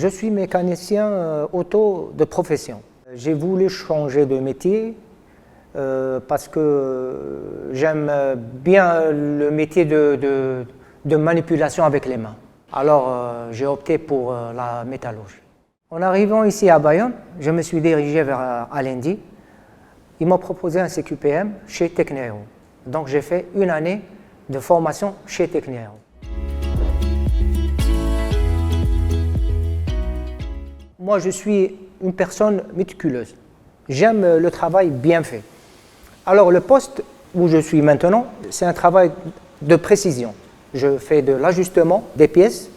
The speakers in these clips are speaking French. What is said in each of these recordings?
Je suis mécanicien auto de profession. J'ai voulu changer de métier parce que j'aime bien le métier de manipulation avec les mains. Alors j'ai opté pour la métallurgie. En arrivant ici à Bayonne, je me suis dirigé vers Alendi. Ils m'ont proposé un CQPM chez Techniaero. Donc j'ai fait une année de formation chez Techniaero. Moi, je suis une personne méticuleuse. J'aime le travail bien fait. Alors, le poste où je suis maintenant, c'est un travail de précision. Je fais de l'ajustement des pièces.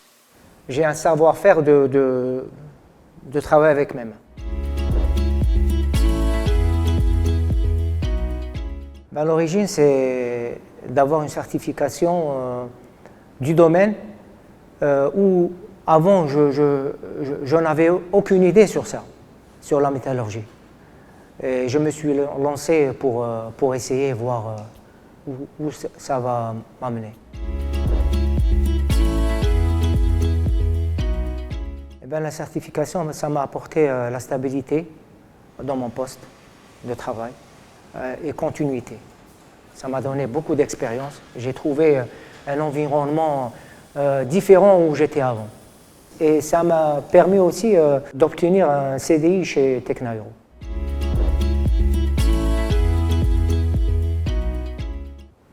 J'ai un savoir-faire de travail avec mes mains. À l'origine, c'est d'avoir une certification du domaine où avant, je n'avais aucune idée sur ça, sur la métallurgie. Et je me suis lancé pour essayer, voir où ça va m'amener. Et bien, la certification, ça m'a apporté la stabilité dans mon poste de travail et continuité. Ça m'a donné beaucoup d'expérience. J'ai trouvé un environnement différent où j'étais avant. Et ça m'a permis aussi d'obtenir un CDI chez Techniaero.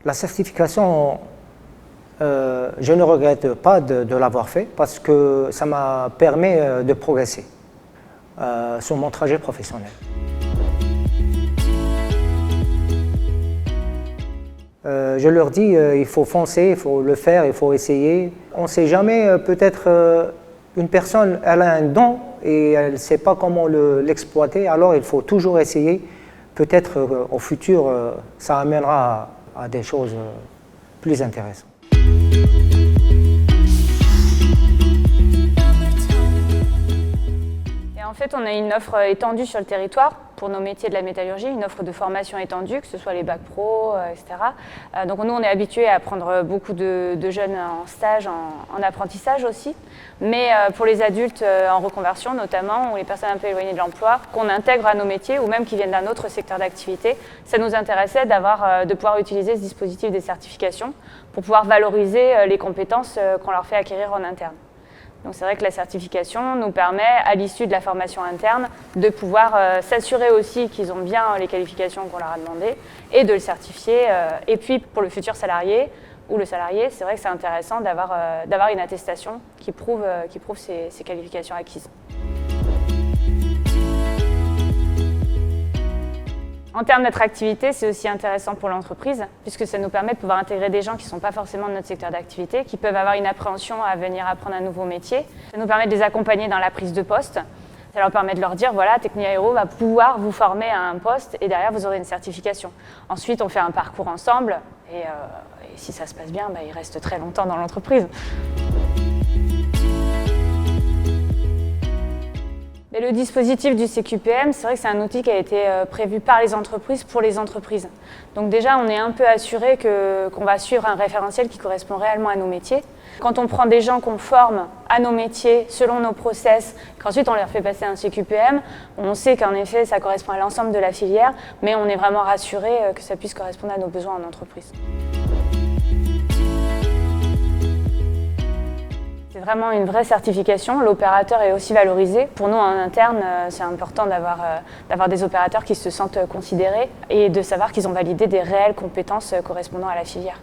La certification, je ne regrette pas de l'avoir fait parce que ça m'a permis de progresser sur mon trajet professionnel. Je leur dis il faut foncer, il faut le faire, il faut essayer. On ne sait jamais, peut-être une personne elle a un don et elle ne sait pas comment l'exploiter, alors il faut toujours essayer. Peut-être au futur, ça amènera à des choses plus intéressantes. En fait, on a une offre étendue sur le territoire pour nos métiers de la métallurgie, une offre de formation étendue, que ce soit les bacs pro, etc. Donc nous, on est habitués à prendre beaucoup de jeunes en stage, en apprentissage aussi. Mais pour les adultes en reconversion notamment, ou les personnes un peu éloignées de l'emploi, qu'on intègre à nos métiers ou même qui viennent d'un autre secteur d'activité, ça nous intéressait de pouvoir utiliser ce dispositif des certifications pour pouvoir valoriser les compétences qu'on leur fait acquérir en interne. Donc c'est vrai que la certification nous permet, à l'issue de la formation interne, de pouvoir s'assurer aussi qu'ils ont bien les qualifications qu'on leur a demandées et de le certifier. Et puis pour le futur salarié ou le salarié, c'est vrai que c'est intéressant d'avoir une attestation qui prouve ces qualifications acquises. En termes d'attractivité, c'est aussi intéressant pour l'entreprise, puisque ça nous permet de pouvoir intégrer des gens qui ne sont pas forcément de notre secteur d'activité, qui peuvent avoir une appréhension à venir apprendre un nouveau métier. Ça nous permet de les accompagner dans la prise de poste. Ça leur permet de leur dire, voilà, Techniaero va pouvoir vous former à un poste et derrière, vous aurez une certification. Ensuite, on fait un parcours ensemble et si ça se passe bien, ils restent très longtemps dans l'entreprise. Et le dispositif du CQPM, c'est vrai que c'est un outil qui a été prévu par les entreprises pour les entreprises. Donc déjà, on est un peu assuré qu'on va suivre un référentiel qui correspond réellement à nos métiers. Quand on prend des gens qu'on forme à nos métiers, selon nos process, qu'ensuite on leur fait passer un CQPM, on sait qu'en effet, ça correspond à l'ensemble de la filière, mais on est vraiment rassuré que ça puisse correspondre à nos besoins en entreprise. C'est vraiment une vraie certification. L'opérateur est aussi valorisé. Pour nous, en interne, c'est important d'avoir des opérateurs qui se sentent considérés et de savoir qu'ils ont validé des réelles compétences correspondant à la filière.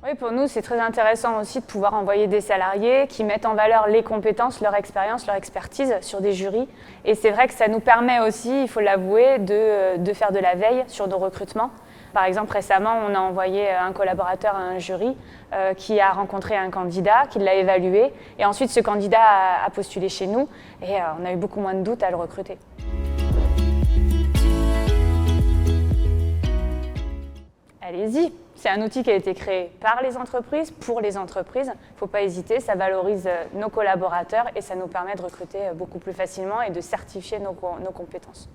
Oui, pour nous, c'est très intéressant aussi de pouvoir envoyer des salariés qui mettent en valeur les compétences, leur expérience, leur expertise sur des jurys. Et c'est vrai que ça nous permet aussi, il faut l'avouer, de faire de la veille sur nos recrutements. Par exemple, récemment, on a envoyé un collaborateur à un jury qui a rencontré un candidat, qui l'a évalué. Et ensuite, ce candidat a postulé chez nous et on a eu beaucoup moins de doutes à le recruter. Allez-y, c'est un outil qui a été créé par les entreprises, pour les entreprises. Il ne faut pas hésiter, ça valorise nos collaborateurs et ça nous permet de recruter beaucoup plus facilement et de certifier nos compétences.